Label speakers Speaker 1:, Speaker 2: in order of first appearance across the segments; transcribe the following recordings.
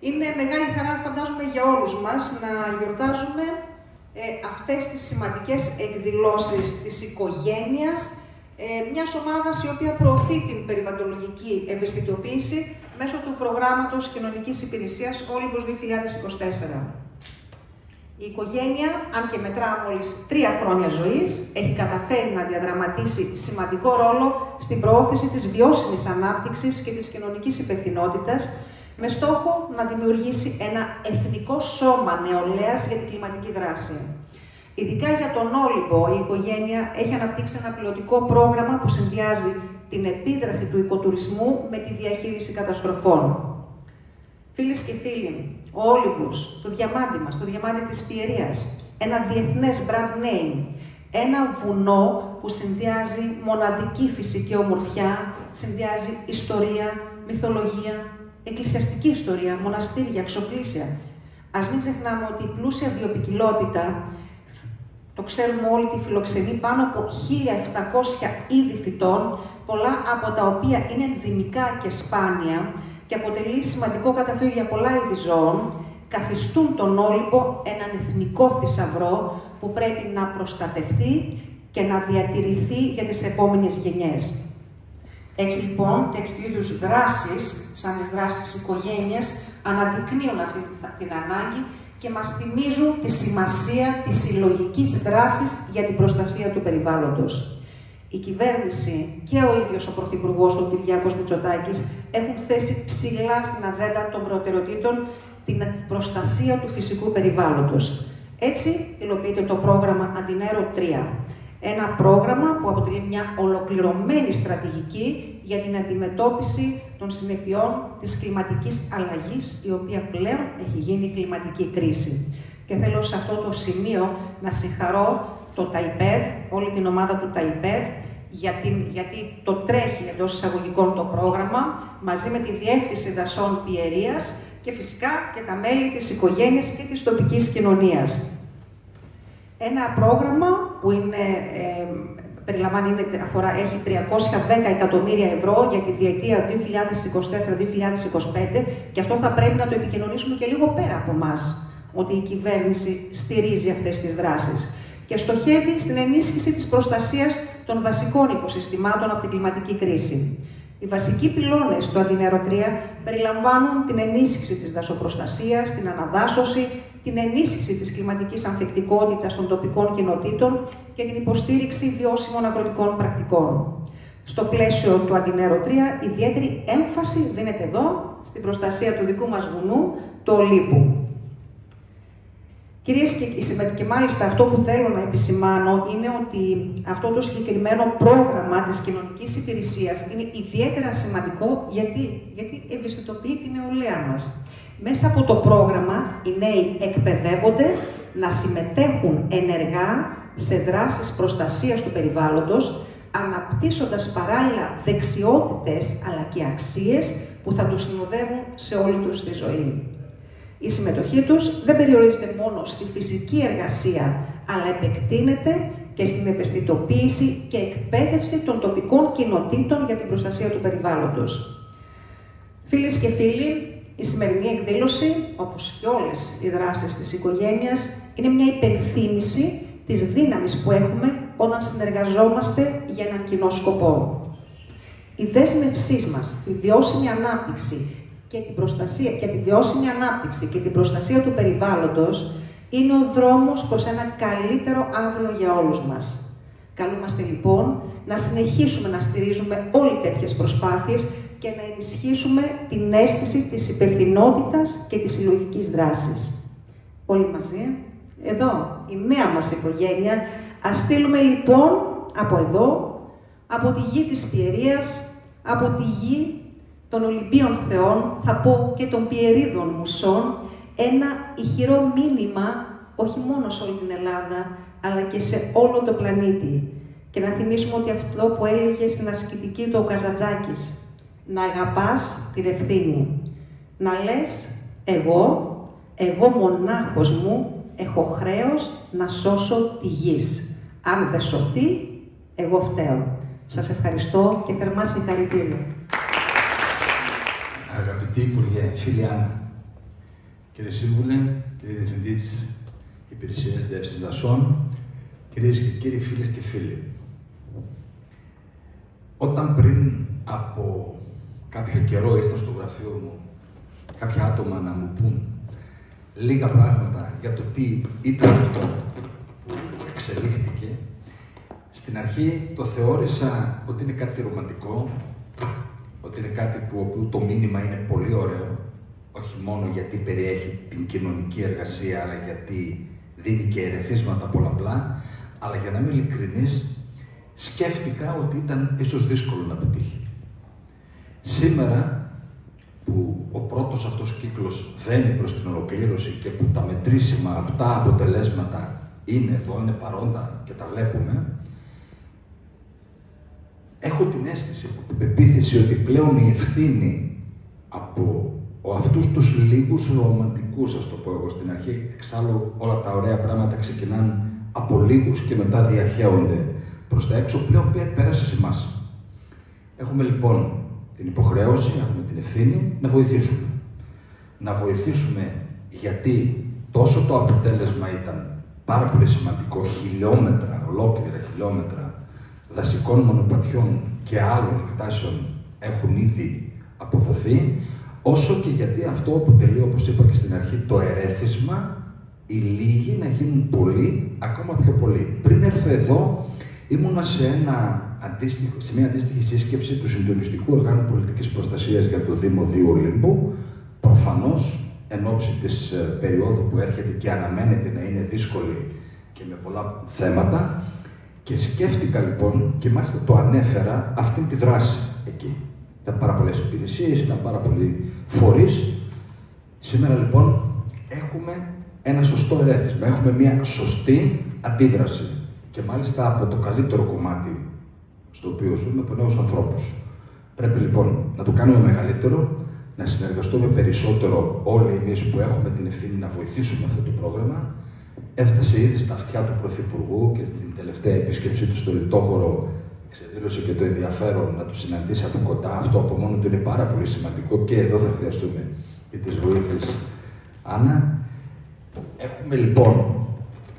Speaker 1: Είναι μεγάλη χαρά, φαντάζομαι, για όλους μας να γιορτάζουμε αυτές τις σημαντικές εκδηλώσεις της οικογένειας, μιας ομάδας η οποία προωθεί την περιβαλλοντολογική ευαισθητοποίηση μέσω του προγράμματος κοινωνικής υπηρεσίας Όλυμπος 2024. Η οικογένεια, αν και μετρά μόλις 3 χρόνια ζωής, έχει καταφέρει να διαδραματίσει σημαντικό ρόλο στην προώθηση της βιώσιμης ανάπτυξης και της κοινωνικής υπευθυνότητας, με στόχο να δημιουργήσει ένα εθνικό σώμα νεολαίας για την κλιματική δράση. Ειδικά για τον Όλυμπο, η οικογένεια έχει αναπτύξει ένα πιλωτικό πρόγραμμα που συνδυάζει την επίδραση του οικοτουρισμού με τη διαχείριση καταστροφών. Φίλες και φίλοι, ο Όλυμπος, το διαμάντι μας, το διαμάντι της Πιερίας, ένα διεθνές brand name, ένα βουνό που συνδυάζει μοναδική φυσική ομορφιά, συνδυάζει ιστορία, μυθολογία, εκκλησιαστική ιστορία, μοναστήρια, εξοκλήσια. Ας μην ξεχνάμε ότι η πλούσια βιοποικιλότητα, το ξέρουμε όλοι, τη φιλοξενεί πάνω από 1.700 είδη φυτών, πολλά από τα οποία είναι ενδυμικά και σπάνια και αποτελεί σημαντικό καταφύγιο για πολλά είδη ζώων, καθιστούν τον Όλυμπο έναν εθνικό θησαυρό που πρέπει να προστατευτεί και να διατηρηθεί για τις επόμενες γενιές. Έτσι λοιπόν, τέτοιου είδους δράσεις, σαν τις δράσεις της οικογένειας, αναδεικνύουν αυτή την ανάγκη και μας θυμίζουν τη σημασία της συλλογικής δράσης για την προστασία του περιβάλλοντος. Η κυβέρνηση και ο ίδιος ο Πρωθυπουργός, ο Κυριάκος Μητσοτάκης, έχουν θέσει ψηλά στην ατζέντα των προτεραιοτήτων την προστασία του φυσικού περιβάλλοντος. Έτσι, υλοποιείται το πρόγραμμα Αντινέρο 3. Ένα πρόγραμμα που αποτελεί μια ολοκληρωμένη στρατηγική για την αντιμετώπιση των συνεπειών της κλιματικής αλλαγής, η οποία πλέον έχει γίνει κλιματική κρίση. Και θέλω σε αυτό το σημείο να συγχαρώ το ΤΑΙΠΕΔ, όλη την ομάδα του ΤΑΙΠΕΔ, γιατί το τρέχει εντός εισαγωγικών το πρόγραμμα, μαζί με τη Διεύθυνση Δασών Πιερίας και φυσικά και τα μέλη της οικογένειας και της τοπικής κοινωνίας. Ένα πρόγραμμα που έχει 310 εκατομμύρια ευρώ για τη διετία 2024-2025 και αυτό θα πρέπει να το επικοινωνήσουμε και λίγο πέρα από εμάς, ότι η κυβέρνηση στηρίζει αυτές τις δράσεις και στοχεύει στην ενίσχυση της προστασίας των δασικών οικοσυστημάτων από την κλιματική κρίση. Οι βασικοί πυλώνες του Αντινέρο 3 περιλαμβάνουν την ενίσχυση της δασοπροστασίας, την αναδάσωση, την ενίσχυση της κλιματικής ανθεκτικότητας των τοπικών κοινοτήτων και την υποστήριξη βιώσιμων αγροτικών πρακτικών. Στο πλαίσιο του Αντινέρο 3, ιδιαίτερη έμφαση δίνεται εδώ στην προστασία του δικού μας βουνού, του Ολύμπου. Κυρίες και μάλιστα αυτό που θέλω να επισημάνω είναι ότι αυτό το συγκεκριμένο πρόγραμμα της κοινωνικής υπηρεσίας είναι ιδιαίτερα σημαντικό γιατί ευαισθητοποιεί την νεολαία μας. Μέσα από το πρόγραμμα οι νέοι εκπαιδεύονται να συμμετέχουν ενεργά σε δράσεις προστασίας του περιβάλλοντος, αναπτύσσοντας παράλληλα δεξιότητες αλλά και αξίες που θα τους συνοδεύουν σε όλη τους τη ζωή. Η συμμετοχή τους δεν περιορίζεται μόνο στη φυσική εργασία, αλλά επεκτείνεται και στην ευαισθητοποίηση και εκπαίδευση των τοπικών κοινοτήτων για την προστασία του περιβάλλοντος. Φίλες και φίλοι, η σημερινή εκδήλωση, όπως και όλες οι δράσεις της οικογένειας, είναι μια υπενθύμηση της δύναμης που έχουμε όταν συνεργαζόμαστε για έναν κοινό σκοπό. Η δέσμευσή μας, η βιώσιμη ανάπτυξη και την προστασία και την προστασία του περιβάλλοντος είναι ο δρόμος προς ένα καλύτερο αύριο για όλους μας. Καλούμαστε λοιπόν να συνεχίσουμε να στηρίζουμε όλοι τέτοιες προσπάθειες και να ενισχύσουμε την αίσθηση της υπευθυνότητας και της συλλογικής δράσης. Όλοι μαζί, εδώ, η νέα μας οικογένεια, ας στείλουμε λοιπόν από εδώ, από τη γη της Πιερίας, από τη γη των Ολυμπίων Θεών, θα πω και των Πιερίδων Μουσών, ένα ηχηρό μήνυμα, όχι μόνο σε όλη την Ελλάδα, αλλά και σε όλο το πλανήτη. Και να θυμίσουμε ότι αυτό που έλεγε στην ασκητική του ο Καζαντζάκης, να αγαπάς την ευθύνη. Να λες, εγώ μονάχος μου έχω χρέος να σώσω τη γης. Αν δεν σωθεί, εγώ φταίω. Σας ευχαριστώ και θερμά συγχαρητήρια.
Speaker 2: Αγαπητή Υπουργέ, φίλη Άννα, Κύριε Σύμβουλε, κύριε Διευθυντή της Υπηρεσίας Διεύθυνσης Δασών, κυρίες και κύριοι, φίλες και φίλοι. Όταν πριν από κάποιο καιρό ήρθα στο γραφείο μου κάποια άτομα να μου πούν λίγα πράγματα για το τι ήταν αυτό που εξελίχθηκε, στην αρχή το θεώρησα ότι είναι κάτι ρομαντικό, ότι είναι κάτι που το μήνυμα είναι πολύ ωραίο, όχι μόνο γιατί περιέχει την κοινωνική εργασία, αλλά γιατί δίνει και ερεθίσματα πολλαπλά, αλλά για να είμαι ειλικρινής, σκέφτηκα ότι ήταν ίσως δύσκολο να πετύχει. Σήμερα, που ο πρώτος αυτός κύκλος βαίνει προς την ολοκλήρωση και που τα μετρήσιμα απτά αποτελέσματα είναι εδώ, είναι παρόντα και τα βλέπουμε, έχω την αίσθηση, την πεποίθηση ότι πλέον η ευθύνη από αυτούς τους λίγους ρομαντικούς, ας το πω εγώ στην αρχή, εξάλλου όλα τα ωραία πράγματα ξεκινάνε από λίγους και μετά διαχέονται προς τα έξω, πλέον πέρασε σε εμάς. Έχουμε λοιπόν την υποχρέωση, έχουμε την ευθύνη να βοηθήσουμε. Να βοηθήσουμε γιατί τόσο το αποτέλεσμα ήταν πάρα πολύ σημαντικό, χιλιόμετρα, ολόκληρα χιλιόμετρα δασικών μονοπατιών και άλλων εκτάσεων έχουν ήδη αποδοθεί, όσο και γιατί αυτό αποτελεί, όπως είπα και στην αρχή, το ερέθισμα, οι λίγοι να γίνουν πολλοί, ακόμα πιο πολλοί. Πριν έρθω εδώ, ήμουνα σε μια αντίστοιχη σύσκεψη του Συντονιστικού Οργάνου Πολιτικής Προστασίας για το Δήμο Δίου Ολύμπου, προφανώς εν ώψη της περίοδου που έρχεται και αναμένεται να είναι δύσκολη και με πολλά θέματα, και σκέφτηκα λοιπόν, και μάλιστα το ανέφερα, αυτή τη δράση εκεί. Ήταν πάρα πολλές υπηρεσίες, ήταν πάρα πολλοί φορείς. Σήμερα λοιπόν έχουμε ένα σωστό ερέθισμα, έχουμε μια σωστή αντίδραση. Και μάλιστα από το καλύτερο κομμάτι στο οποίο ζούμε, από νέους ανθρώπους. Πρέπει λοιπόν να το κάνουμε μεγαλύτερο, να συνεργαστούμε περισσότερο όλοι εμείς που έχουμε την ευθύνη να βοηθήσουμε αυτό το πρόγραμμα. Έφτασε ήδη στα αυτιά του Πρωθυπουργού και στην τελευταία επίσκεψή του στο Λιτόχωρο εξεδήλωσε και το ενδιαφέρον να του συναντήσει από κοντά. Αυτό από μόνο του είναι πάρα πολύ σημαντικό και εδώ θα χρειαστούμε και τις βοήθειες. Άννα, έχουμε λοιπόν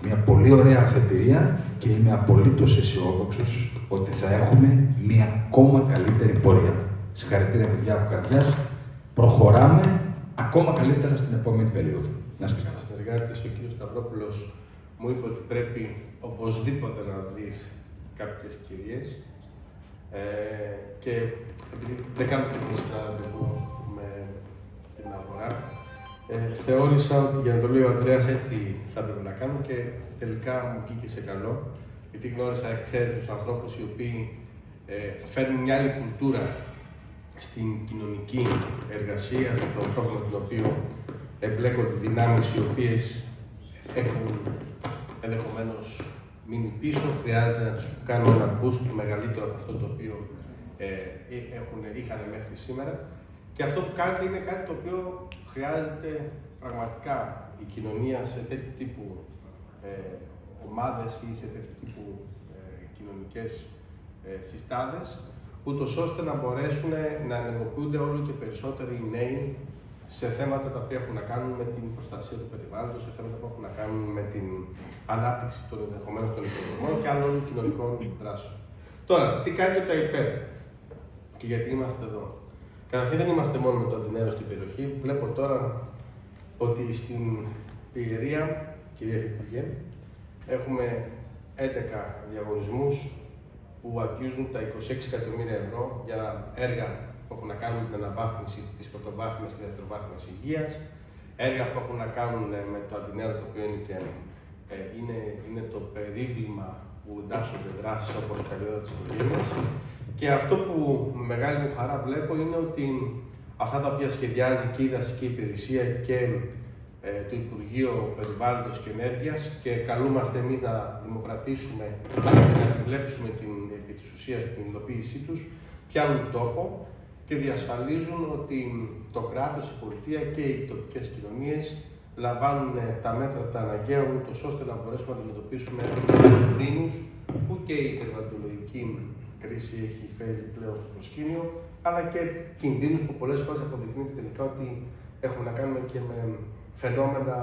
Speaker 2: μια πολύ ωραία αφετηρία και είμαι απολύτως αισιόδοξος ότι θα έχουμε μια ακόμα καλύτερη πορεία. Συγχαρητήρια παιδιά από καρδιάς. Προχωράμε ακόμα καλύτερα στην επόμενη περίοδο. Να είστε καλά.
Speaker 3: Συνεργάτης, ο κ. Σταυρόπουλος μου είπε ότι πρέπει οπωσδήποτε να δεις κάποιες κυρίες και επειδή δεν κάνω τεχνικά ραντεβού με την αγορά, θεώρησα ότι για να το λέει ο Ανδρέας έτσι θα έπρεπε να κάνω και τελικά μου βγήκε σε καλό, γιατί γνώρισα εξαίρετους ανθρώπους οι οποίοι φέρνουν μια άλλη κουλτούρα στην κοινωνική εργασία, στο πρόγραμμα το οποίο εμπλέκονται δυνάμεις οι οποίες έχουν ενδεχομένως μείνει πίσω, χρειάζεται να τους κάνουμε ένα boost μεγαλύτερο από αυτό το οποίο είχαν μέχρι σήμερα. Και αυτό που κάνετε είναι κάτι το οποίο χρειάζεται πραγματικά η κοινωνία σε τέτοιου τύπου ομάδες ή σε τέτοιου τύπου κοινωνικές συστάδες, ούτως ώστε να μπορέσουν να ενεργοποιούνται όλο και περισσότεροι οι νέοι σε θέματα τα οποία έχουν να κάνουν με την προστασία του περιβάλλοντος, σε θέματα που έχουν να κάνουν με την ανάπτυξη των ενδεχομένων των οικονομικών και άλλων κοινωνικών δράσεων. Τώρα, τι κάνει το ΤΑΙΠΕΔ και γιατί είμαστε εδώ. Καταρχήν δεν είμαστε μόνο με το Αντινέρο στην περιοχή. Βλέπω τώρα ότι στην Πιερία, κυρία Υφυπουργέ, έχουμε 11 διαγωνισμούς που αγγίζουν τα 26 εκατομμύρια ευρώ για έργα που έχουν να κάνουν με την αναβάθμιση της πρωτοβάθμιας και δευτεροβάθμιας υγείας, έργα που έχουν να κάνουν με το Αντινέρο, το οποίο είναι το περίβλημα που εντάσσονται δράσεις όπως η καλή ώρα της οικογένειας. Και αυτό που με μεγάλη μου χαρά βλέπω είναι ότι αυτά τα οποία σχεδιάζει και η δασική υπηρεσία και το Υπουργείο Περιβάλλοντος και Ενέργειας και καλούμαστε εμείς να δημοκρατήσουμε και να επιβλέψουμε επί της ουσίας την υλοποίησή τους, πιάνουν τόπο και διασφαλίζουν ότι το κράτος, η πολιτεία και οι τοπικές κοινωνίες λαμβάνουν τα μέτρα τα αναγκαία, ούτως ώστε να μπορέσουμε να αντιμετωπίσουμε τους κινδύνους που και η περιβαλλοντολογική κρίση έχει φέρει πλέον στο προσκήνιο, αλλά και κινδύνους που πολλές φορές αποδεικνύεται τελικά ότι έχουμε να κάνουμε και με φαινόμενα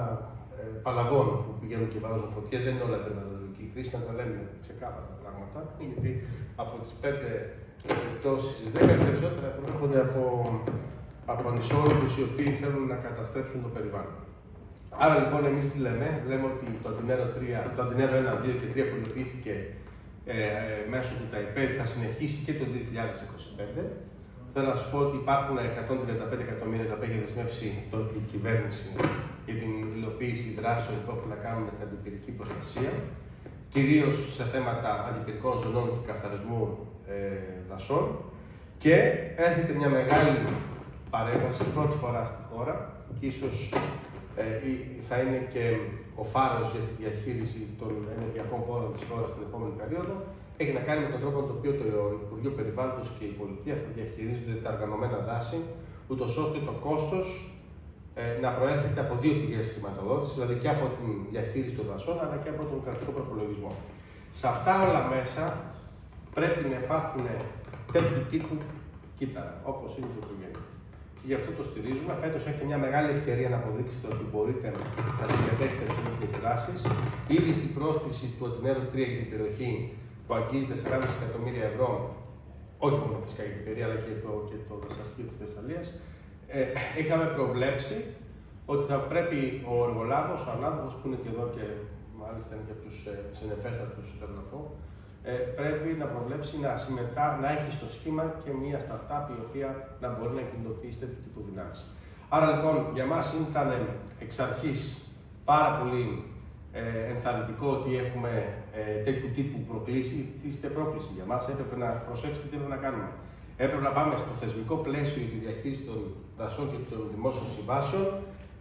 Speaker 3: παλαβών που πηγαίνουν και βάζουν φωτιές. Δεν είναι όλα περιβαλλοντική χρήση, να τα λέμε ξεκάθαρα τα πράγματα, γιατί από τις 5 περιπτώσεις στις 10 περισσότερα προέρχονται από ανισόρροπους οι οποίοι θέλουν να καταστρέψουν το περιβάλλον. Άρα λοιπόν εμείς τι λέμε, λέμε ότι το Αντινέρο 1, 2 και 3 που υλοποιήθηκε μέσω του ΤΑΙΠΕΔ θα συνεχίσει και το 2025. Θέλω να σας πω ότι υπάρχουν 135 εκατομμύρια τα οποία έχει δεσμεύσει η κυβέρνηση για την υλοποίηση δράσεων που έχουν να κάνουν με την αντιπυρική προστασία, κυρίως σε θέματα αντιπυρικών ζωνών και καθαρισμού δασών. Και έρχεται μια μεγάλη παρέμβαση πρώτη φορά στη χώρα και ίσως θα είναι και ο φάρος για τη διαχείριση των ενεργειακών πόρων της χώρας στην επόμενη περίοδο. Έχει να κάνει με τον τρόπο με τον οποίο το Υπουργείο Περιβάλλοντος και η Πολιτεία θα διαχειρίζονται τα οργανωμένα δάση, ούτως ώστε το κόστος να προέρχεται από δύο πηγές χρηματοδότησης, δηλαδή και από την διαχείριση των δασών, αλλά και από τον κρατικό προπολογισμό. Σε αυτά όλα μέσα πρέπει να υπάρχουν τέτοιου τύπου κύτταρα, όπως είναι το οικογένειο. Και γι' αυτό το στηρίζουμε. Φέτος έχετε μια μεγάλη ευκαιρία να αποδείξετε ότι μπορείτε να συμμετέχετε σε τέτοιες δράσεις. Ήδη στην πρόσκληση του Αντινέρου 3 για την περιοχή, που αγγίζεται 4,5 εκατομμύρια ευρώ, όχι μόνο φυσικά για την περιοχή, αλλά και το δασαρχείο της Θεσσαλίας, είχαμε προβλέψει ότι θα πρέπει ο εργολάβος, ο ανάδοχος που είναι και εδώ και μάλιστα είναι και από τους συνεπέστατους, θέλω να πω, πρέπει να προβλέψει να έχει στο σχήμα και μια startup η οποία να μπορεί να κινητοποιήσει τέτοιου τύπου δυνάμεις. Άρα λοιπόν για μας ήταν εξ αρχής πάρα πολύ ενθαρρυντικό ότι έχουμε τέτοιου τύπου προκλήσει. Είστε πρόκληση για μας, έπρεπε να προσέξετε τι πρέπει να κάνουμε. Έπρεπε να πάμε στο θεσμικό πλαίσιο για τη διαχείριση των δασών και των δημόσιων συμβάσεων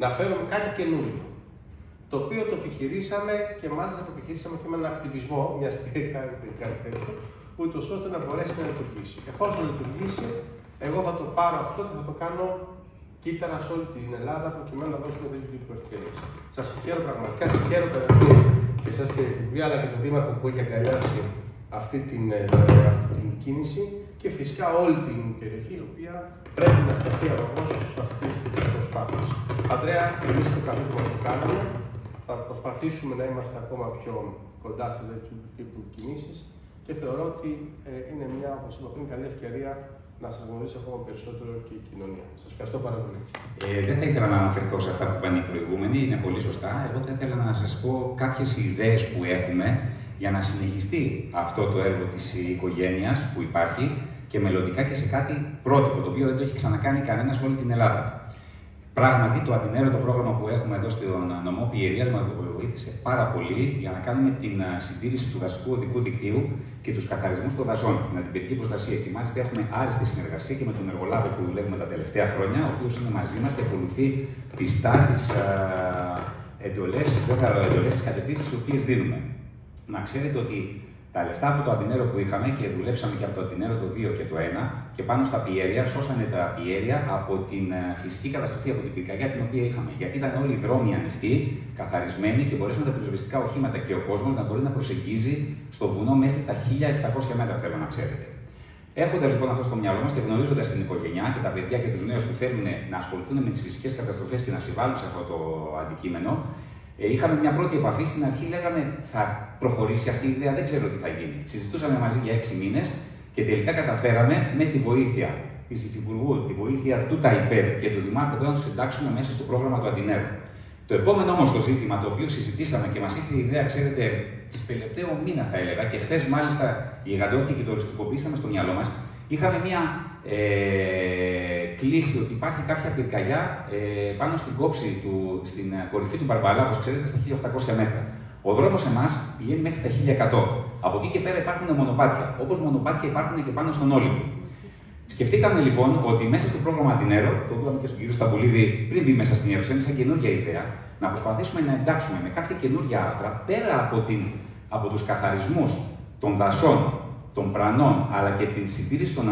Speaker 3: να φέρουμε κάτι καινούριο. Το οποίο το επιχειρήσαμε και μάλιστα το επιχειρήσαμε και με έναν ακτιβισμό, μιας και κάνετε κάτι τέτοιο, ούτως ώστε να μπορέσει να λειτουργήσει. Εφόσον λειτουργήσει, εγώ θα το πάρω αυτό και θα το κάνω κύτταρα σε όλη την Ελλάδα, προκειμένου να δώσουμε τέτοιου τύπου ευκαιρίες. Σας συγχαίρω πραγματικά, συγχαίρω καταρχήν και εσάς κύριε Υπουργέ, αλλά και τον Δήμαρχο που έχει αγκαλιάσει αυτή την κίνηση και φυσικά όλη την περιοχή, η οποία πρέπει να σταθεί αρρωγός σε αυτή τη προσπάθεια. Αντρέα, εμείς το καθήκον που κάναμε, θα προσπαθήσουμε να είμαστε ακόμα πιο κοντά σε τέτοιου τύπου κινήσεις και θεωρώ ότι είναι μια, όπως είπα πριν, καλή ευκαιρία να σας γνωρίσει ακόμα περισσότερο και η κοινωνία. Σας ευχαριστώ πάρα πολύ.
Speaker 4: Δεν θα ήθελα να αναφερθώ σε αυτά που είπαν οι προηγούμενοι, είναι πολύ σωστά. Εγώ θα ήθελα να σας πω κάποιες ιδέες που έχουμε για να συνεχιστεί αυτό το έργο της οικογένειας που υπάρχει και μελλοντικά και σε κάτι πρότυπο, το οποίο δεν το έχει ξανακάνει κανένας σε όλη την Ελλάδα. Πράγματι, το Αντινέρο, το πρόγραμμα που έχουμε εδώ στον νομό Πιερίας, μας βοήθησε πάρα πολύ για να κάνουμε την συντήρηση του δασικού οδικού δικτύου και τους καθαρισμούς των δασών, την αντιπυρική προστασία. Και μάλιστα έχουμε άριστη συνεργασία και με τον εργολάβο που δουλεύουμε τα τελευταία χρόνια, ο οποίος είναι μαζί μας και ακολουθεί πιστά τις εντολές, τις κατευθύνσεις τις οποίες δίνουμε. Να ξέρετε ότι τα λεφτά από το Αντινέρο που είχαμε και δουλέψαμε και από το Αντινέρο το 2 και το 1 και πάνω στα πιέρια, σώσανε τα πιέρια από την φυσική καταστροφή, από την πυρκαγιά την οποία είχαμε. Γιατί ήταν όλοι οι δρόμοι ανοιχτοί, καθαρισμένοι και μπορέσαν τα πυροσβεστικά οχήματα και ο κόσμος να μπορεί να προσεγγίζει στο βουνό μέχρι τα 1700 μέτρα, θέλω να ξέρετε. Έχοντας λοιπόν αυτό στο μυαλό μας και γνωρίζοντας την οικογένειά και τα παιδιά και τους νέους που θέλουν να ασχοληθούν με τις φυσικές καταστροφές και να συμβάλλουν σε αυτό το αντικείμενο, είχαμε μια πρώτη επαφή. Στην αρχή λέγαμε θα προχωρήσει αυτή η ιδέα, δεν ξέρω τι θα γίνει. Συζητούσαμε μαζί για 6 μήνες και τελικά καταφέραμε με τη βοήθεια της Υφυπουργού, τη βοήθεια του ΤΑΙΠΕΔ και του Δημάρχου να το συντάξουμε μέσα στο πρόγραμμα του Αντινέρου. Το επόμενο όμως το ζήτημα το οποίο συζητήσαμε και μας ήρθε η ιδέα, ξέρετε, της τελευταίου μήνα θα έλεγα, και χθες μάλιστα γιγαντώθηκε και το οριστικοποιήσαμε στο μυαλό μας, είχαμε μια κλίση ότι υπάρχει κάποια πυρκαγιά πάνω στην κόψη στην κορυφή του Μπαρμπαλά, όπως ξέρετε, στα 1800 μέτρα. Ο δρόμος εμάς πηγαίνει μέχρι τα 1100. Από εκεί και πέρα υπάρχουν μονοπάτια, όπως μονοπάτια υπάρχουν και πάνω στον Όλυμπο. Σκεφτήκαμε λοιπόν ότι μέσα στο πρόγραμμα Αντινέρο, το οποίο είπαμε και στον κύριο Σταμπουλίδη πριν μπει μέσα στην αίθουσα, είναι σαν καινούργια ιδέα, να προσπαθήσουμε να εντάξουμε με κάποια καινούργια άρθρα πέρα από τους καθαρισμούς των δασών, των πρανών, αλλά και την συντήρηση των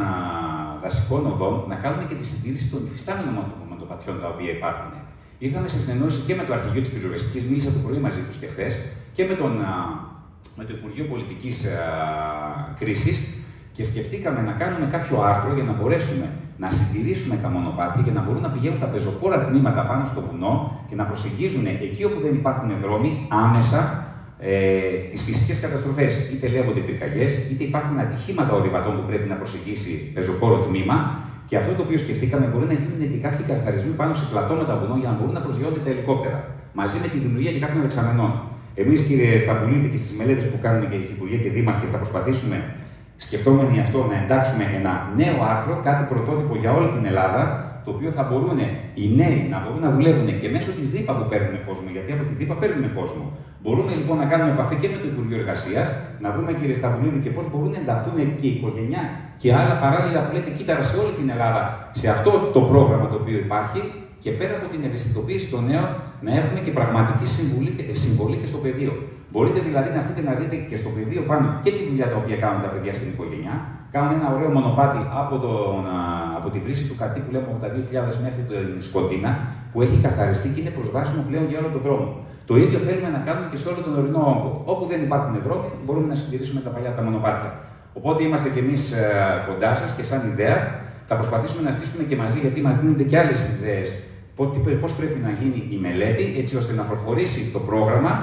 Speaker 4: δασικών οδών, να κάνουμε και τη συντήρηση των υφιστάμενων μονοπατιών τα οποία υπάρχουν. Ήρθαμε σε συνεννόηση και με το Αρχηγείο της Πυροσβεστικής, μίλησα το πρωί μαζί τους και χθες, και με το Υπουργείο Πολιτικής Κρίσης και σκεφτήκαμε να κάνουμε κάποιο άρθρο για να μπορέσουμε να συντηρήσουμε τα μονοπάτια για να μπορούν να πηγαίνουν τα πεζοπόρα τμήματα πάνω στο βουνό και να προσεγγίζουν εκεί όπου δεν υπάρχουν δρόμοι άμεσα τις φυσικές καταστροφές. Είτε λέγονται πυρκαγιές, είτε υπάρχουν ατυχήματα ορειβατών που πρέπει να προσεγγίσει πεζοπόρο τμήμα. Και αυτό το οποίο σκεφτήκαμε μπορεί να γίνουν και κάποιοι καθαρισμοί πάνω σε πλατώματα βουνών για να μπορούν να προσγειώνται τα ελικόπτερα. Μαζί με τη δημιουργία και κάποιων δεξαμενών. Εμείς, κύριε Σταμπουλίδη, και στις μελέτες που κάνουμε και οι υφυπουργοί και δήμαρχοι, θα προσπαθήσουμε, σκεφτόμενοι αυτό, να εντάξουμε ένα νέο άρθρο, κάτι πρωτότυπο για όλη την Ελλάδα, το οποίο θα μπορούν οι νέοι να μπορούν να δουλεύουν και μέσω της ΔΥΠΑ που παίρνουν κόσμο, γιατί από τη ΔΥΠΑ παίρνουν κόσμο. Μπορούμε λοιπόν να κάνουμε επαφή και με το Υπουργείο Εργασίας, να δούμε, κύριε Σταμπουλίδη, και πώς μπορούν να ενταχθούν και η οικογένεια και άλλα παράλληλα που λέτε κύτταρα σε όλη την Ελλάδα σε αυτό το πρόγραμμα το οποίο υπάρχει. Και πέρα από την ευαισθητοποίηση των νέων, να έχουμε και πραγματική συμβολή και στο πεδίο. Μπορείτε δηλαδή να έρθετε να δείτε και στο πεδίο πάνω και τη δουλειά τα οποία κάνουν τα παιδιά στην οικογένεια. Κάνουν ένα ωραίο μονοπάτι από τη βρύση του Καρτί που λέμε από τα 2000 μέχρι την Σκοτίνα, που έχει καθαριστεί και είναι προσβάσιμο πλέον για όλο τον δρόμο. Το ίδιο θέλουμε να κάνουμε και σε όλο τον ορεινό όγκο. Όπου δεν υπάρχουν δρόμοι, μπορούμε να συντηρήσουμε τα παλιά τα μονοπάτια. Οπότε είμαστε κι εμείς κοντά σας και σαν ιδέα. Θα προσπαθήσουμε να στήσουμε και μαζί, γιατί μας δίνονται και άλλες ιδέες. Πώς πρέπει να γίνει η μελέτη, έτσι ώστε να προχωρήσει το πρόγραμμα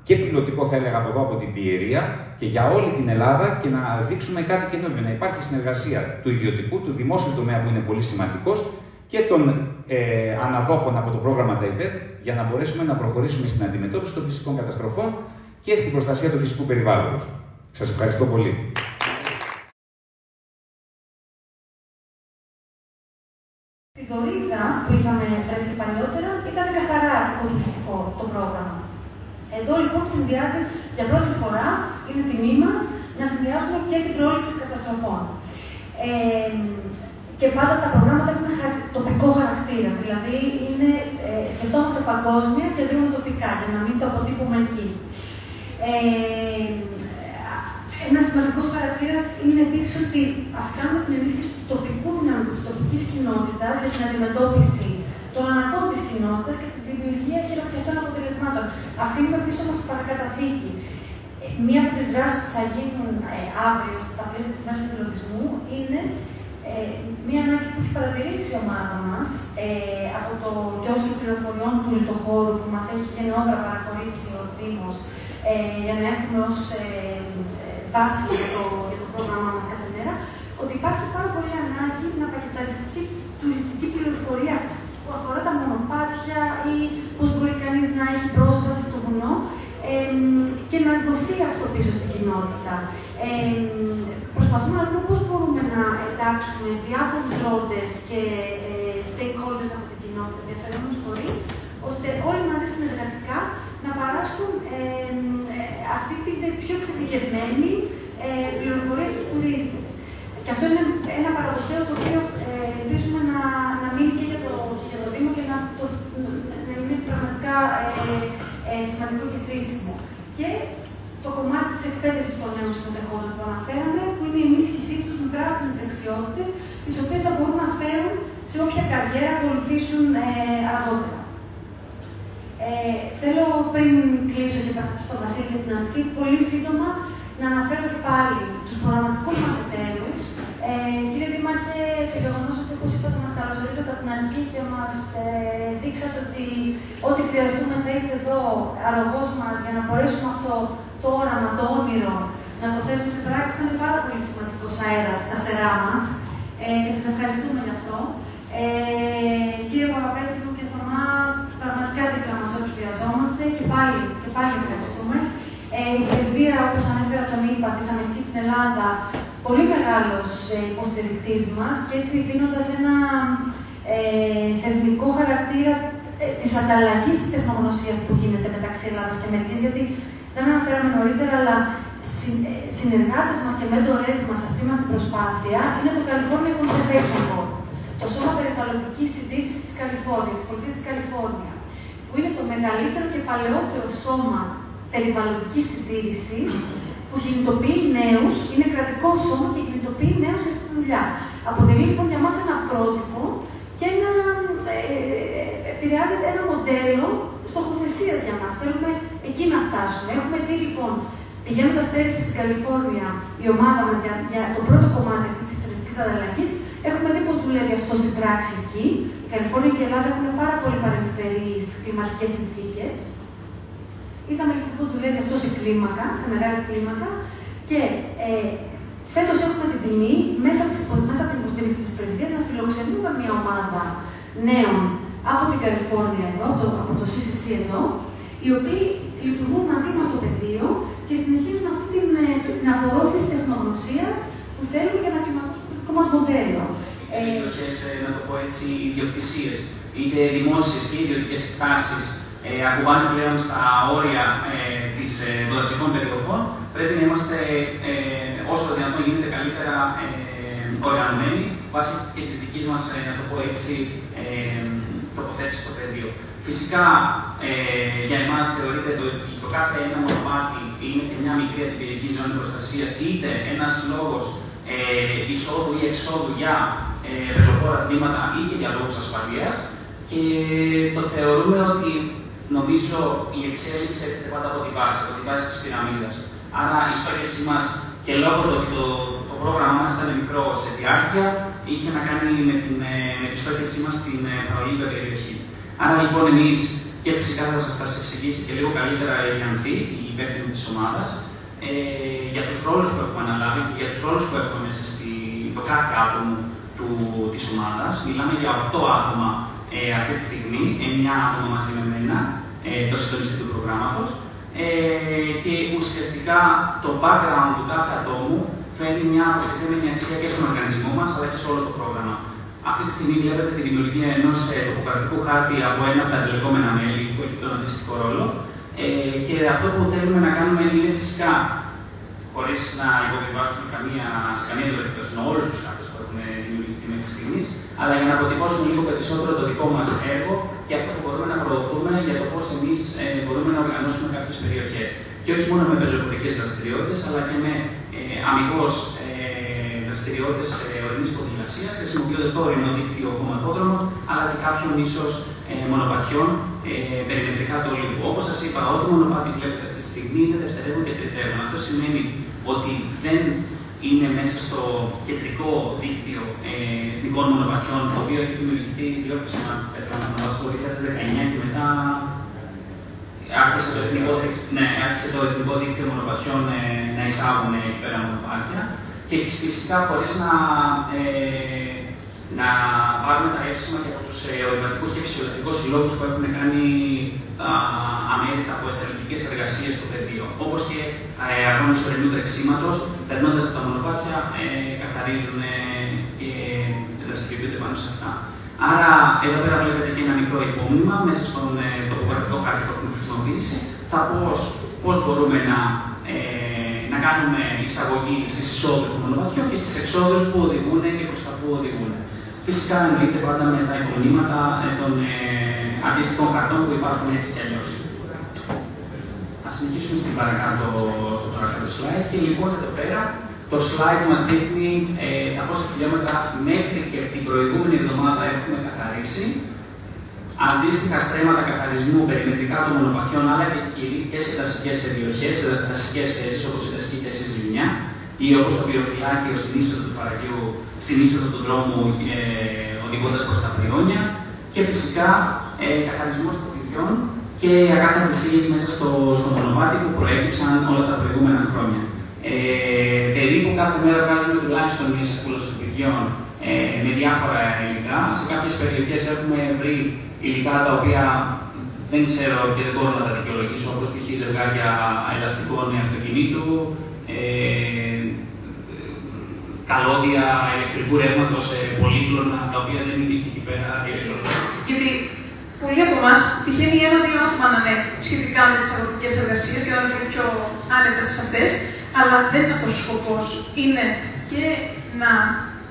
Speaker 4: και πιλωτικό, θα έλεγα από εδώ, από την Πιερία και για όλη την Ελλάδα και να δείξουμε κάτι καινούργιο. Να υπάρχει συνεργασία του ιδιωτικού, του δημόσιου τομέα που είναι πολύ σημαντικός και των αναδόχων από το πρόγραμμα ΤΑΙΠΕΔ για να μπορέσουμε να προχωρήσουμε στην αντιμετώπιση των φυσικών καταστροφών και στην προστασία του φυσικού περιβάλλοντος. Σας ευχαριστώ πολύ.
Speaker 5: Στη Δωρίδα που είχαμε έρθει παλιότερα ήταν καθαρά οικονομιστικό το πρόγραμμα. Εδώ λοιπόν συνδυάζει για πρώτη φορά, είναι τιμή μας, να συνδυάσουμε και την πρόληψη καταστροφών. Και πάντα τα προγράμματα έχουν τοπικό χαρακτήρα, δηλαδή σκεφτόμαστε παγκόσμια και δίνουμε τοπικά, για να μην το αποτύπουμε εκεί. Ένα σημαντικό χαρακτήρα είναι επίσης ότι αυξάνουμε την ενίσχυση του τοπικού δυναμικού, της τοπικής κοινότητας για την αντιμετώπιση των αναγκών της κοινότητας και τη δημιουργία χειροπιαστών αποτελεσμάτων. Αφήνουμε πίσω μας παρακαταθήκη. Μία από τις δράσεις που θα γίνουν αύριο στα πλαίσια της μέρας του εθελοντισμού είναι μία ανάγκη που έχει παρατηρήσει η ομάδα μας από το κιόσκο πληροφοριών του λιτοχώρου που μας έχει γενναιόδρα παραχωρήσει ο Δήμος για να έχουμε ως βάση για το πρόγραμμά μας κάθε μέρα, ότι υπάρχει πάρα πολύ ανάγκη να πακεταριστεί τουριστική πληροφορία που αφορά τα μονοπάτια ή πώς μπορεί κανείς να έχει πρόσβαση στο βουνό και να δοθεί αυτό πίσω στην κοινότητα. Προσπαθούμε να δούμε πώς μπορούμε να εντάξουμε διάφορους δρόντες και stakeholders από την κοινότητα, ενδιαφερόμενους φορείς, ώστε όλοι μαζί συνεργατικά να παράσχουν αυτή την πιο εξειδικευμένη πληροφορία στους τουρίστες. Και αυτό είναι ένα παραδοτέο το οποίο ελπίζουμε να μείνει και για το Δήμο και να είναι πραγματικά σημαντικό και χρήσιμο. Και το κομμάτι της εκπαίδευσης των νέων συμμετεχόντων που αναφέραμε, που είναι η ενίσχυσή τους με πράσινες δεξιότητες, τις οποίες θα μπορούν να φέρουν σε όποια καριέρα ακολουθήσουν αργότερα. Θέλω πριν κλείσω και στον Βασίλη και την Ανθή, πολύ σύντομα να αναφέρω και πάλι τους προγραμματικούς μας εταίρους. Κύριε Δήμαρχε, το γεγονός ότι, όπως είπατε, μας καλωσορίσατε από την αρχή και μας δείξατε ότι ό,τι χρειαστούμε θα είστε εδώ, αρρωγός μας, για να μπορέσουμε αυτό το όραμα, το όνειρο, να το θέσουμε σε πράξη, ήταν πάρα πολύ σημαντικός αέρας στα φτερά μας και σας ευχαριστούμε γι' αυτό. Κύριε Παπαπέτρου και Θωμά, πραγματικά δίπλα μας ό,τι χρειαζόμαστε και πάλι ευχαριστούμε. Η πρεσβεία, όπως ανέφερα τον είπα, της Αμερικής στην Ελλάδα, πολύ μεγάλος υποστηρικτής μας και έτσι δίνοντας ένα θεσμικό χαρακτήρα της ανταλλαγής της τεχνογνωσίας που γίνεται μεταξύ Ελλάδας και Αμερικής, γιατί δεν αναφέραμε νωρίτερα, αλλά συνεργάτες μας και μέντορες μας σε αυτή μας την προσπάθεια είναι το California Conservation Board, το Σώμα Περιβαλλοντικής Συντήρησης της Καλιφόρνια, της πολιτείας της Καλιφόρνια, που είναι το μεγαλύτερο και παλαιότερο σώμα περιβαλλοντικής συντήρησης που κινητοποιεί νέους, είναι κρατικό σώμα και κινητοποιεί νέους για αυτή τη δουλειά. Αποτελεί λοιπόν για μας ένα πρότυπο και επηρεάζει ένα μοντέλο στοχοθεσίας για μας. Θέλουμε εκεί να φτάσουμε. Έχουμε δει λοιπόν, πηγαίνοντας πέρυσι στην Καλιφόρνια, η ομάδα μας για το πρώτο κομμάτι αυτής της εκπαιδευτικής ανταλλαγής, Έχουμε δει πώς δουλεύει αυτό στην πράξη εκεί. Η Καλιφόρνια και η Ελλάδα έχουν πάρα πολύ παρεμφερείς κλιματικές συνθήκες. Είδαμε λοιπόν πώς δουλεύει αυτό σε κλίμακα, σε μεγάλη κλίμακα. Και φέτος έχουμε την τιμή, μέσα από την υποστήριξη της πρεσβείας, να φιλοξενούμε μια ομάδα νέων από την Καλιφόρνια εδώ, από το CCC εδώ, οι οποίοι λειτουργούν μαζί μας στο πεδίο και συνεχίζουν αυτή την απορρόφηση τεχνογνωσίας που θέλουμε για να κλιμακώσουμε το δικό μας μοντέλο.
Speaker 6: Περιοχές, να το πω έτσι, ιδιοκτησίες, είτε δημόσιες και ιδιωτικές εκτάσεις, ακουμπάνε πλέον στα όρια των δασικών περιοχών, πρέπει να είμαστε όσο το δυνατόν γίνεται καλύτερα οργανωμένοι βάσει και της δικής μας, να το πω έτσι, τοποθέτηση στο πεδίο. Φυσικά, για εμάς θεωρείται ότι το κάθε ένα μονοπάτι είναι και μια μικρή αντιπυρική ζώνη προστασίας, είτε ένας λόγος εισόδου ή εξόδου για πεζοπόρα τμήματα ή και για λόγους ασφαλείας. Και το θεωρούμε ότι, νομίζω, η εξέλιξη έρχεται πάντα από τη βάση της πυραμίδας. Άρα η στόχευση μας, και λόγω του ότι το πρόγραμμά μας ήταν μικρό σε διάρκεια, είχε να κάνει με τη στόχευσή μας στην παρολίγια περιοχή. Άρα λοιπόν εμείς, και φυσικά θα σας τα εξηγήσει και λίγο καλύτερα η Ανθή, η υπεύθυνη της ομάδας, για τους ρόλους που έχουμε αναλάβει και για τους ρόλους που έχουμε μέσα το κάθε άτομο της ομάδας. Μιλάμε για 8 άτομα αυτή τη στιγμή, 9 άτομα μαζί με μένα, το συντονιστή του προγράμματος. Και ουσιαστικά το background του κάθε ατόμου φέρνει μια προστιθέμενη αξία και στον οργανισμό μας, αλλά και σε όλο το πρόγραμμα. Αυτή τη στιγμή βλέπετε τη δημιουργία ενός τοπογραφικού χάρτη από ένα από τα εμπλεκόμενα μέλη που έχει τον αντίστοιχο ρόλο. Και αυτό που θέλουμε να κάνουμε είναι φυσικά, χωρίς να υποβιβάσουμε σε καμία περίπτωση όλους τους χάρτες που έχουν δημιουργηθεί μέχρι στιγμής, αλλά για να αποτυπώσουμε λίγο περισσότερο το δικό μας έργο και αυτό που μπορούμε να προωθούμε για το πώς εμείς μπορούμε να οργανώσουμε κάποιες περιοχές. Και όχι μόνο με πεζοπορικές δραστηριότητες, αλλά και με αμιγώς δραστηριότητες ορεινής ποδηλασίας, χρησιμοποιώντας το ορεινό δίκτυο χωματόδρομων, αλλά και κάποιων ίσως μονοπατιών περιμετρικά του Ολύμπου. Όπως σας είπα, ό,τι μονοπάτι βλέπετε αυτή τη στιγμή είναι δευτερεύον και τριτεύον. Αυτό σημαίνει ότι δεν είναι μέσα στο κεντρικό δίκτυο εθνικών μονοπατιών, το οποίο έχει δημιουργηθεί το 2019 και μετά άρχισε το εθνικό δίκτυο μονοπατιών να εισάγουν εκεί πέρα μονοπάτια. Και φυσικά χωρίς να πάρουμε τα εύσημα και από τους ορειβατικούς και φυσιολογικούς συλλόγους που έχουν κάνει αμέριστα από εθελοντικές εργασίες στο πεδίο. Όπως και αγώνες ορεινού τρεξίματος, περνώντας από τα μονοπάτια, καθαρίζουν και δραστηριοποιούνται πάνω σε αυτά. Άρα, εδώ πέρα βλέπετε και ένα μικρό υπόμνημα μέσα στον τοπογραφικό χάρτη που έχουμε χρησιμοποιήσει. Θα πώς μπορούμε να κάνουμε εισαγωγή στις εισόδους των μονοπατιών και στις εξόδους που οδηγούν και προς τα που οδηγούν. Φυσικά εννοείται πάντα με τα υπομνήματα των αντίστοιχων χαρτών που υπάρχουν έτσι κι αλλιώς. Ας συνεχίσουμε στο παρακάτω slide. Και λοιπόν εδώ πέρα το slide μας δείχνει τα πόσα χιλιόμετρα μέχρι και την προηγούμενη εβδομάδα έχουμε καθαρίσει. Αντίστοιχα στρέμματα καθαρισμού περιμετρικά των μονοπατιών, αλλά και σε δασικές περιοχές, σε δασικές θέσεις όπως η δασική θέση Ζημιά ή όπως το πυροφυλάκιο στην είσοδο του Φαραγγιού, στην είσοδο του δρόμου οδηγώντας προς τα Πριόνια. Και φυσικά καθαρισμός σκουπιδιών και ακάθαρτες ύλες μέσα στο μονοπάτι που προέκυψαν όλα τα προηγούμενα χρόνια. Περίπου κάθε μέρα βγάζουμε τουλάχιστον μια σακούλα σκουπιδιών με διάφορα υλικά. Σε κάποιες περιοχές έχουμε βρει υλικά τα οποία δεν ξέρω και δεν μπορώ να τα δικαιολογήσω, όπως π.χ. ζευγάρια ελαστικών αυτοκινήτου, καλώδια ηλεκτρικού ρεύματος πολύπλωνα, τα οποία δεν υπήρχε εκεί πέρα διαδικασία.
Speaker 7: Γιατί πολλοί από εμάς τυχαίνει ένα δύο άτομα να είναι σχετικά με τις αγροτικές εργασίες και να είναι πιο άνετες σε αυτές, αλλά δεν είναι αυτός ο σκοπός. Είναι και να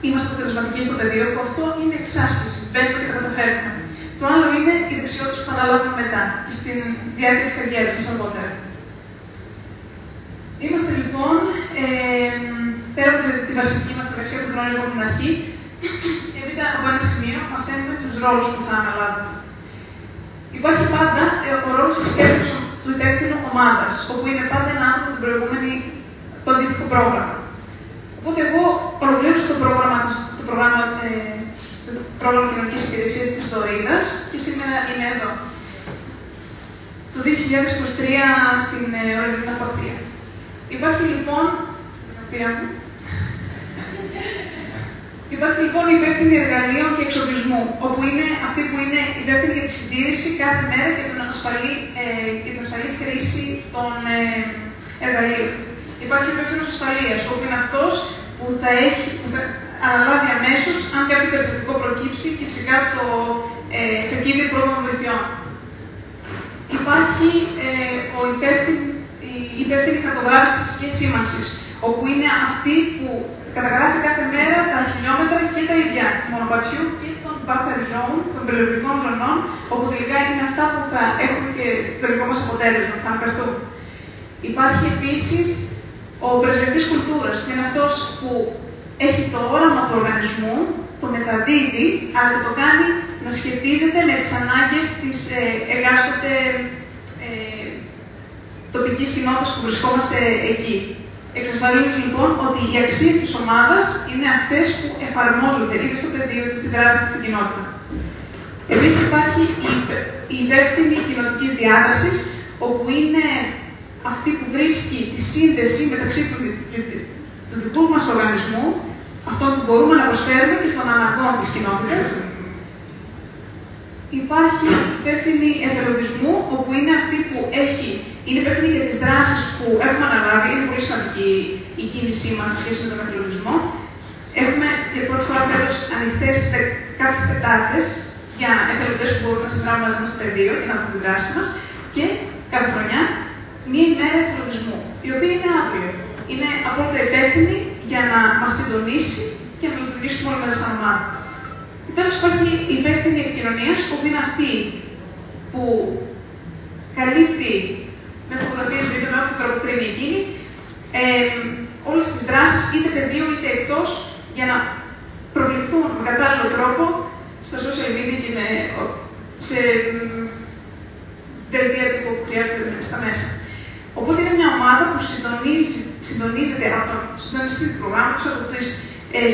Speaker 7: είμαστε αποτελεσματικοί στο πεδίο, που αυτό είναι εξάσκηση. Μπαίνουμε και τα καταφέρουμε. Το άλλο είναι οι δεξιότητες που θα αναλάβουμε μετά και στη διάρκεια της καριέρας μας αργότερα. Είμαστε λοιπόν, πέρα από τη βασική μας εργασία που γνωρίζουμε από την αρχή, έπειτα από ένα σημείο μαθαίνουμε τους ρόλους που θα αναλάβουμε. Υπάρχει πάντα ο ρόλος της του υπεύθυνου ομάδας, όπου είναι πάντα ένα άτομο το αντίστοιχο πρόγραμμα. Οπότε εγώ ολοκλήρωσα το πρόγραμμα κοινωνικής υπηρεσίας της Δωρίδας και σήμερα είναι εδώ. Το 2023 στην Ορεινή Ναυπακτία. Υπάρχει λοιπόν η υπεύθυνη εργαλείων και εξοπλισμού, όπου είναι αυτή που είναι υπεύθυνη για τη συντήρηση κάθε μέρα και την ασφαλή χρήση των εργαλείων. Υπάρχει ο υπεύθυνος ασφαλείας, όπου είναι αυτός που θα αναλάβει αμέσως αν κάποιο περιστατικό προκύψει και φυσικά σε κίνδυνο πρόβλημα βοηθειών. Υπάρχει η υπεύθυνη χαρτογράφησης και σήμανσης, όπου είναι αυτή που καταγράφει κάθε μέρα τα χιλιόμετρα και τα ίδια μονοπατιού και των buffer zone, των περιοριστικών ζωνών, όπου τελικά είναι αυτά που θα έχουν και το δικό μας αποτέλεσμα, θα αναφερθούν. Υπάρχει επίσης ο πρεσβευτής κουλτούρας, που είναι αυτός που έχει το όραμα του οργανισμού, το μεταδίδει, αλλά και το κάνει να σχετίζεται με τις ανάγκες της εκάστοτε τοπικής κοινότητας που βρισκόμαστε εκεί. Εξασφαλίζει λοιπόν ότι οι αξίες της ομάδας είναι αυτές που εφαρμόζονται είτε στο πεδίο, είτε στη δράση της στην κοινότητα. Επίσης υπάρχει η υπεύθυνη κοινοτικής διάδρασης, όπου είναι αυτή που βρίσκει τη σύνδεση μεταξύ του δικού μας οργανισμού, αυτών που μπορούμε να προσφέρουμε και των αναγκών της κοινότητας. Υπάρχει υπεύθυνη εθελοντισμού, όπου είναι αυτή που είναι υπεύθυνη για τις δράσεις που έχουμε αναλάβει. Είναι πολύ σημαντική η κίνησή μας σε σχέση με τον εθελοντισμό. Έχουμε και πρώτη φορά φέτος ανοιχτές κάποιες Τετάρτες για εθελοντές που μπορούν να συνδράμουν μαζί μας στο πεδίο και να δουν τη δράση μας. Και κάθε χρονιά μία ημέρα εθελοντισμού, η οποία είναι αύριο. Είναι απόλυτα υπεύθυνη για να μας συντονίσει και να λειτουργήσουμε όλοι μέσα σαν ομάδα. Και τέλος υπάρχει η υπεύθυνη επικοινωνίας, που είναι αυτή που καλύπτει με φωτογραφίες βίντεο με όποιο τρόπο κρίνει εκείνη όλες τις δράσεις, είτε πεδίου είτε εκτός, για να προβληθούν με κατάλληλο τρόπο στα social media και σε δελτία τύπου που χρειάζεται στα μέσα. Οπότε είναι μια ομάδα που συντονίζεται από τον συντονιστή του προγράμματος, από τις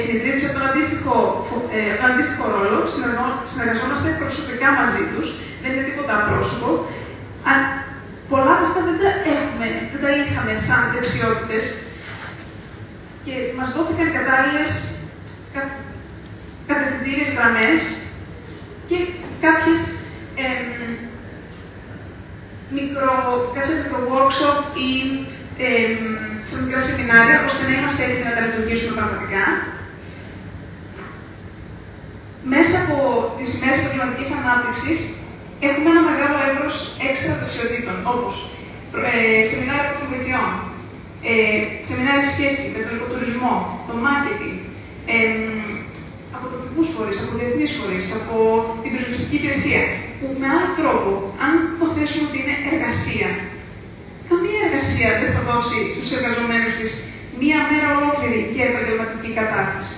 Speaker 7: συνειδητήσεις, από τον αντίστοιχο ρόλο. Συνεργαζόμαστε προσωπικά μαζί τους, δεν είναι τίποτα απρόσωπο. Πολλά από αυτά δεν τα είχαμε σαν δεξιότητες και μας δόθηκαν κατάλληλες κατευθυντήριες γραμμές και κάποιες μικρό workshop ή σε μικρά σεμινάρια, ώστε να είμαστε έτοιμοι να τα λειτουργήσουμε πραγματικά. Μέσα από τις ημέρες επαγγελματικής ανάπτυξης έχουμε ένα μεγάλο εύρος έξτρα δεξιοτήτων, όπως σεμινάρια των βοηθειών, σεμινάρια σχέση με τον οικοτουρισμό, το marketing, από τοπικούς φορείς, από διεθνείς φορείς, από την περιοριστική υπηρεσία, που με άλλο τρόπο, αν το θέσουμε ότι είναι εργασία, καμία εργασία δεν θα δώσει στους εργαζομένους της μία μέρα ολόκληρη για επαγγελματική κατάρτιση,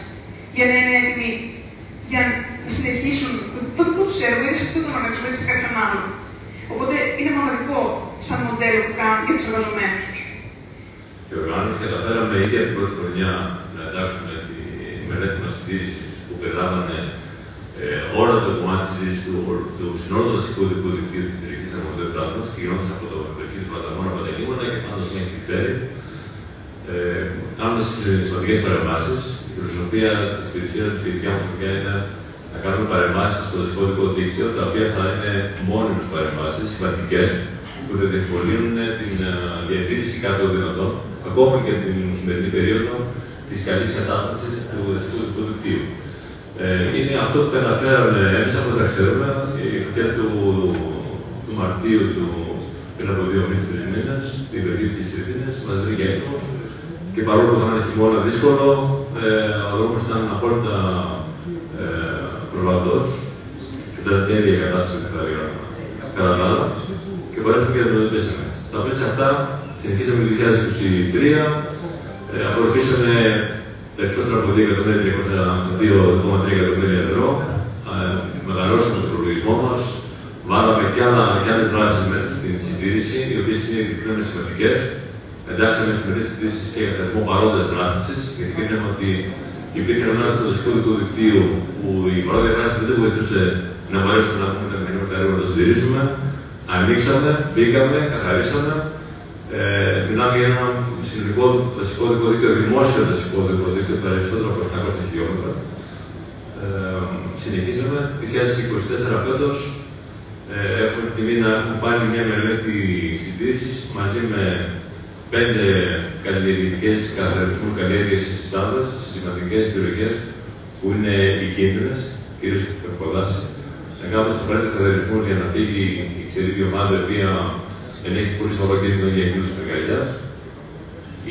Speaker 7: για να είναι έτοιμοι για να συνεχίσουν το δικό τους έργο, είτε σε αυτόν τον οργανισμό, είτε σε κάποιον άλλον. Οπότε είναι μοναδικό σαν μοντέλο που κάνουν για τους εργαζομένους τους.
Speaker 8: Και οργάνωση καταφέραμε ήδη από την πρώτη χρονιά να εντάξουμε τη μελέτη μας συντήρησης που περιλάμβανε όλο το κομμάτι της συντήρησης του συνόλου του δασικού δικού δικτύου της περιοχής Αρμοδιότητάς μας, ξεκινώντας από το περιοχή του Παταμόνα Παταγήματα και φτάνοντας μέχρι τη Φέρη. Κάνοντας σημαντικές παρεμβάσεις, η φιλοσοφία της υπηρεσίας της σχετικά μας είναι να κάνουμε παρεμβάσεις στο δασικό δικό δίκτυο, τα οποία θα είναι μόνιμες παρεμβάσεις, σημαντικές, που θα διευκολύνουν την διατήρηση κάτω δυνατόν, ακόμα και την σημερινή περίοδο της καλής κατάστασης του δασικού δικού δικτύου. Είναι αυτό που αναφέραμε εμείς από τα ξέρουμε, η φωτιά του Μαρτίου πριν από 2 μήνες, στην περιοχή της Ειρήνης, μας βρήκε έτοιμος και παρόλο που θα είναι χειμώνα δύσκολο, ο δρόμος ήταν απόλυτα προβατός και ήταν τέλεια κατάσταση κατά άλλα και μπορέσαμε και να το αντιμετωπίσαμε. Στα πλαίσια αυτά, συνεχίσαμε το 2023, απορροφήσαμε περισσότερα από 2,3 εκατομμύρια ευρώ, μεγαλώσαμε τον προλογισμό μας, βάλαμε και άλλες δράσεις μέσα στην συντήρηση, οι οποίες είναι σημαντικές. εντάξαμε στις μερικές συζητήσεις και καθαρισμό παρόντες δράσεις, γιατί κρίναμε ότι Υπήρχε ένα στο δασικό δικό δικτύο που η πρώτη δράση δεν βοηθούσε να μπορέσουμε να πούμε τα μηχανήματα έργα να τα συντηρήσουμε. Ανοίξαμε, μπήκαμε, καθαρίσαμε. Μιλάμε για ένα συνολικό δασικό δικό δίκτυο, δημόσιο δασικό δικό δίκτυο, περισσότερο από 700 χιλιόμετρα. Συνεχίζαμε. Το 2024 φέτος έχουμε την τιμή να έχουμε πάλι μια μελέτη συντήρησης μαζί με 5 καλλιεργητικές καθαρισμούς καλλιέργειας στάδας σε σημαντικές περιοχές που είναι επικίνδυνες, κυρίως από δάση. Να κάνουμε τους πρώτους καθαρισμούς για να φύγει η ξερή ομάδα, η οποία ενέχει πολύ σοβαρό κίνδυνο για εκκλήσεις πυρκαγιάς.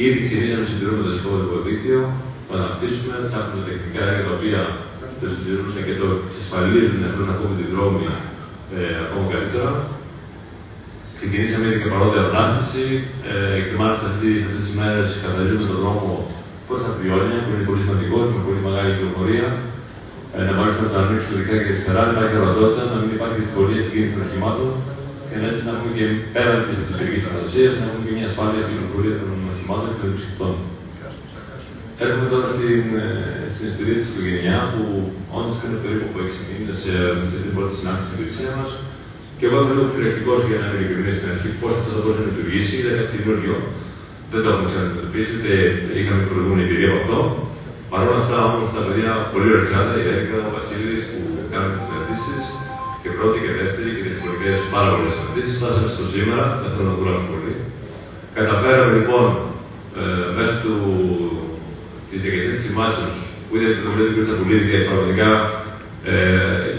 Speaker 8: Ήδη ξεκινήσαμε να συντηρούμε το δασικό δίκτυο, το αναπτύσσουμε, ψάχνουμε τεχνικά έργα τα οποία το συντηρούν και το εξασφαλίζουν να ακόμη την δρόμη ακόμα καλύτερα. Ξεκινήσαμε ήδη και παρόντια ανάσταση και μάλιστα αυτές τις μέρες καθαρίζουμε τον δρόμο προς τα Πριόνια, που είναι πολύ σημαντικός, με πολύ μεγάλη κυκλοφορία. Να μπορέσουμε να το ανοίξουμε δεξιά και αριστερά, να υπάρχει ορατότητα, να μην υπάρχει δυσκολία στην κίνηση των οχημάτων και να έτσι να έχουμε και πέραν της εσωτερικής φαντασίας, να έχουμε και μια ασφάλεια στην κυκλοφορία των οχημάτων και των επισκεπτών. Έρχομαι τώρα στην ιστορία της οικογένειά, που όντως πριν περίπου από 6 μήνες την πρώτη συνάντηση στην υπηρεσία μας. Και εγώ είμαι λίγο φυλακτικός για να είμαι ειλικρινής στην αρχή, πώς αυτό θα μπορεί να λειτουργήσει, είναι κάτι καινούργιο. Δεν το έχουμε ξαναντιμετωπίσει, ούτε είχαμε προηγούμενη εμπειρία από αυτό. Παρ' όλα αυτά, όμως, τα παιδιά πολύ ορεξάτα, η Έρικα, ο Βασίλης που κάνουν τις συναντήσεις, και πρώτη και δεύτερη και διαφορετικές πάρα πολλές συναντήσεις, φτάσαμε στο σήμερα, δεν θέλω να κουράσω πολύ. Καταφέραμε λοιπόν μέσω της διακαιστής της συμβάσεως, που ήταν το βιβλίο του κ. Τσακουλίδη, και πραγματικά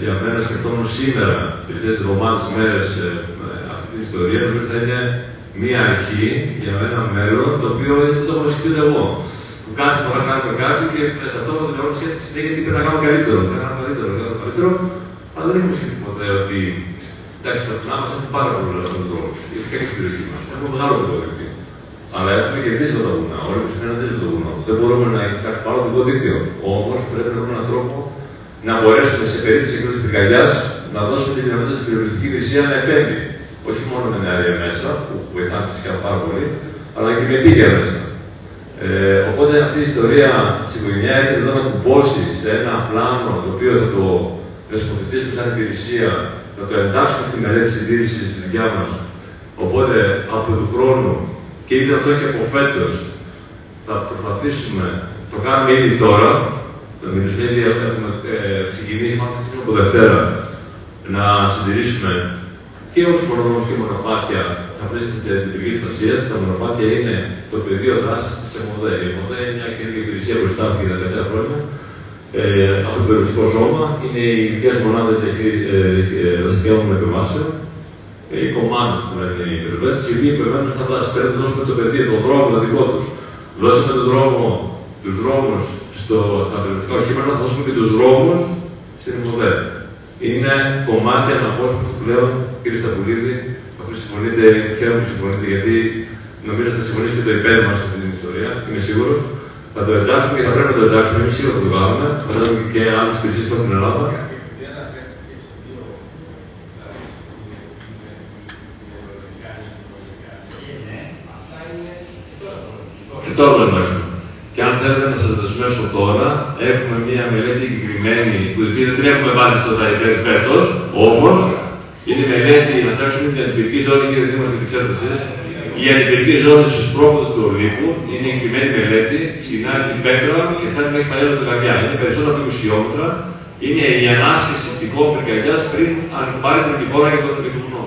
Speaker 8: για μένα σκεφτόμουν σήμερα, τελευταίες εβδομάδες, μέρες, αυτή την ιστορία, νομίζω θα είναι μία αρχή για ένα μέλλον το οποίο δεν το έχω σκεφτεί εγώ. Που κάθε φορά κάνουμε κάτι και ταυτόχρονα την ερώτηση έτσι συνέχεια γιατί πρέπει να κάνουμε καλύτερο. Να κάνουμε καλύτερο, αλλά δεν έχουμε σκεφτεί ποτέ ότι εντάξει, τα πτυνά μας έχουν πάρα πολλούς δρόμους, ειδικά και στην περιοχή μας. Έχουμε μεγάλο δίκτυο. Αλλά έχουμε και δύσκολα τα βουνά. Όλοι μας είναι δύσκολα τα βουνά. Δεν μπορούμε να φτιάξουμε άλλο το δίκτυο. Όμως πρέπει να βρούμε έναν τρόπο να μπορέσουμε σε περίπτωση εκδήλωσης της πυρκαγιάς να δώσουμε τη δυνατότητα στην πυροσβεστική υπηρεσία να επέμβει. Όχι μόνο με νεαρία μέσα, που βοηθάνε φυσικά πάρα πολύ, αλλά και με επίκαια μέσα. Οπότε αυτή η ιστορία της οικογένειας έρχεται εδώ να κουμπώσει σε ένα πλάνο το οποίο θα το θεσμοθετήσουμε σαν υπηρεσία, να το εντάξουμε στη μελέτη συντήρησης στη δουλειά μας. Οπότε από του χρόνου και ήδη αυτό και από φέτος θα προσπαθήσουμε, το κάνουμε ήδη τώρα. Το Μινιστερίο έχουμε ξεκινήσει μάθηση από Δευτέρα να συντηρήσουμε και όχι μόνο και μονοπάτια στα πλαίσια της τυπικής φασίας. Τα μονοπάτια είναι το πεδίο δράσης της ΕΜΟΔΕ. Η ΕΜΟΔΕ είναι μια καινούργια υπηρεσία που στάθηκε τα τελευταία χρόνια από το περιοριστικό σώμα. Είναι οι ειδικές μονάδες δραστηριών επεμβάσεων, οι κομμάτες που λένε οι περιβέστες, οι οποίοι επεμβαίνουν στα δάση. Πρέπει να δώσουμε το πεδίο, τον δρόμο, το δικό τους. Δώσαμε τους δρόμους στα περιοριστικά οχήματα, θα δώσουμε και τους δρόμους στην ΕΜΟΔΕ. Είναι κομμάτι αναπόσπαστο πλέον, κύριε Σταπουλίδη, αφού συμφωνείτε, χαίρομαι που συμφωνείτε, γιατί νομίζω ότι θα συμφωνήσετε το υπέρ μας σε αυτή την ιστορία, είμαι σίγουρος. Θα το εντάξουμε και θα πρέπει να το εντάξουμε, είμαι σίγουρος θα το κάνουμε. Θα το και άλλες υπηρεσίες στην Ελλάδα. Και τώρα το εντάξουμε. Και αν θέλετε να σας δεσμεύσω τώρα, έχουμε μια μελέτη εγκεκριμένη που δεν την έχουμε βάλει στο ΤΑΙΠΕΔ φέτος, όμως είναι μελέτη να ψάξουμε την αντιπυρική ζώνη, κύριε Δήμαρχε, την ξέρετε εσείς. Η αντιπυρική ζώνη στους πρόποδους του Ολύμπου είναι εγκεκριμένη μελέτη, ξεκινάει την Πέτρα και φτάνει μέχρι παλιά του Καρδιά. Είναι περισσότερο από 20 χιλιόμετρα. Είναι η ανάσχεση τυχών πυρκαγιάς πριν πάρει την επιφόρα για τον βουνό.